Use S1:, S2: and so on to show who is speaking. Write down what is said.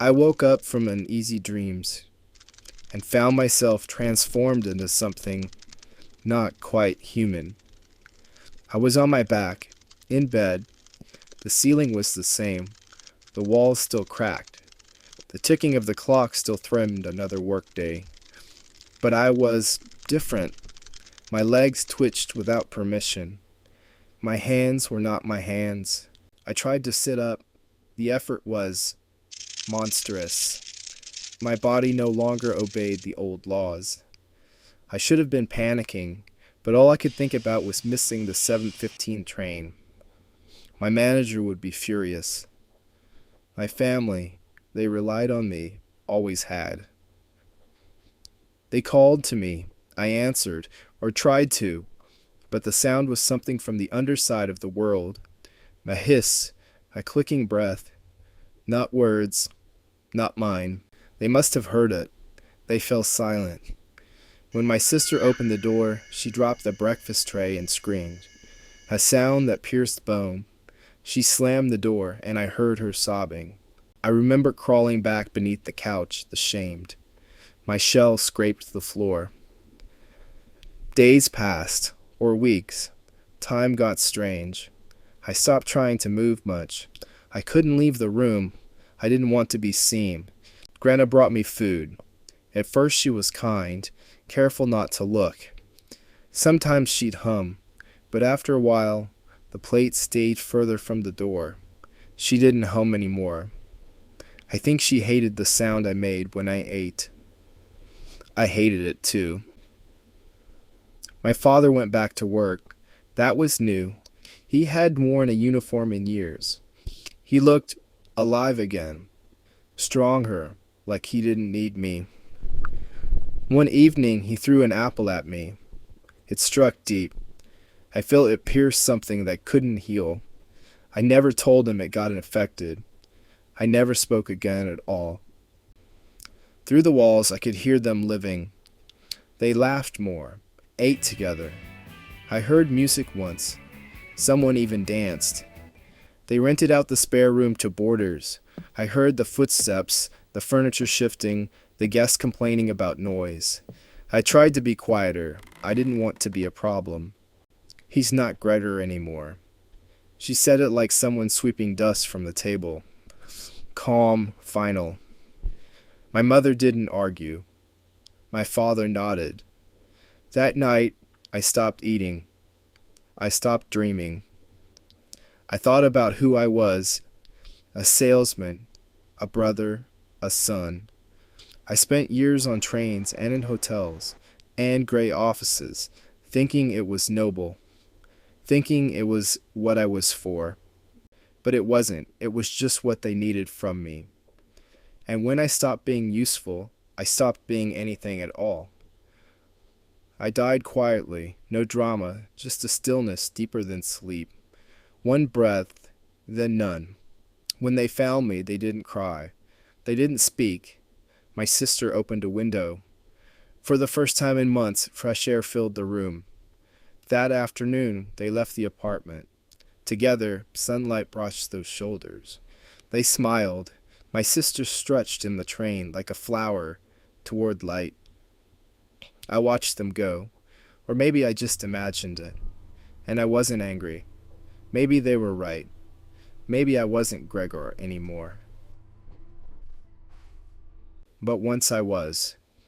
S1: I woke up from uneasy dreams and found myself transformed into something not quite human. I was on my back, in bed. The ceiling was the same, the walls still cracked. The ticking of the clock still threatened another workday. But I was different. My legs twitched without permission. My hands were not my hands. I tried to sit up. The effort was monstrous. My body no longer obeyed the old laws. I should have been panicking, but all I could think about was missing the 7:15 train. My manager would be furious. My family, they relied on me, always had. They called to me. I answered, or tried to, but the sound was something from the underside of the world. A hiss, a clicking breath. Not words, not mine. They must have heard it. They fell silent. When my sister opened the door, she dropped the breakfast tray and screamed. A sound that pierced bone. She slammed the door, and I heard her sobbing. I remember crawling back beneath the couch, ashamed. My shell scraped the floor. Days passed, or weeks. Time got strange. I stopped trying to move much. I couldn't leave the room. I didn't want to be seen. Grandma brought me food. At first she was kind, careful not to look. Sometimes she'd hum, but after a while, the plate stayed further from the door. She didn't hum anymore. I think she hated the sound I made when I ate. I hated it too. My father went back to work. That was new. He hadn't worn a uniform in years. He looked alive again, stronger, like he didn't need me. One evening he threw an apple at me. It struck deep. I felt it pierce something that couldn't heal. I never told him it got infected. I never spoke again at all. Through the walls I could hear them living. They laughed more, ate together. I heard music once. Someone even danced. They rented out the spare room to boarders. I heard the footsteps, the furniture shifting, the guests complaining about noise. I tried to be quieter. I didn't want to be a problem. He's not Gregor anymore. She said it like someone sweeping dust from the table. Calm, final. My mother didn't argue. My father nodded. That night, I stopped eating. I stopped dreaming. I thought about who I was, a salesman, a brother, a son. I spent years on trains and in hotels and gray offices, thinking it was noble, thinking it was what I was for. But it wasn't. It was just what they needed from me. And when I stopped being useful, I stopped being anything at all. I died quietly, no drama, just a stillness deeper than sleep. One breath, then none. When they found me, they didn't cry. They didn't speak. My sister opened a window. For the first time in months, fresh air filled the room. That afternoon, they left the apartment. Together, sunlight brushed those shoulders. They smiled. My sister stretched in the train like a flower toward light. I watched them go. Or maybe I just imagined it. And I wasn't angry. Maybe they were right. Maybe I wasn't Gregor anymore. But once I was.